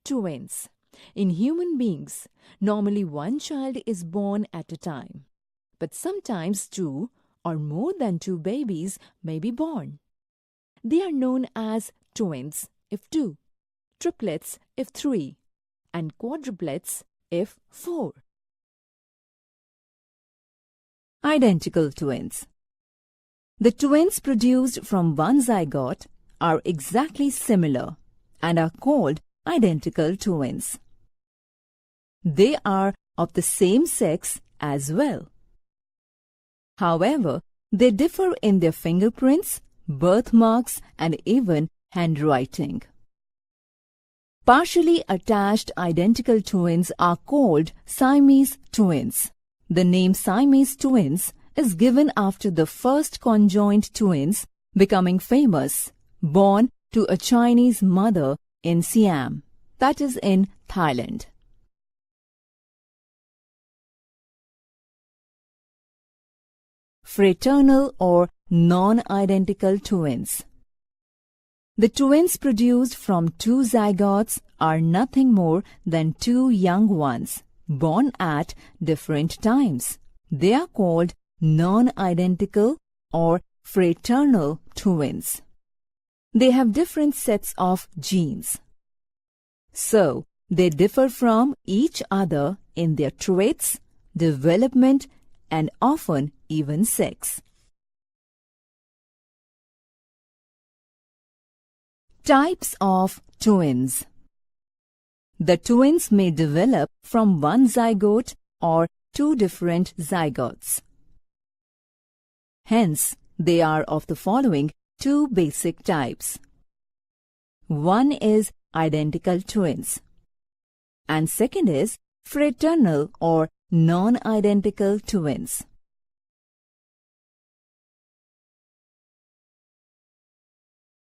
twins. In human beings, normally one child is born at a time, but sometimes two or more than two babies may be born. They are known as twins if two, triplets if three, and quadruplets if four. Identical twins. The twins produced from one zygote are exactly similar and are called identical twins. They are of the same sex as well. However, they differ in their fingerprints, birthmarks, and even handwriting. Partially attached identical twins are called Siamese twins. The name Siamese twins is given after the first conjoined twins becoming famous, born to a Chinese mother in Siam, that is in Thailand. Fraternal or non-identical twins. The twins produced from two zygotes are nothing more than two young ones, born at different times. They are called non-identical or fraternal twins. They have different sets of genes. So, they differ from each other in their traits, development, and often even sex. Types of twins. The twins may develop from one zygote or two different zygotes. Hence, they are of the following two basic types. One is identical twins, and second is fraternal or non-identical twins.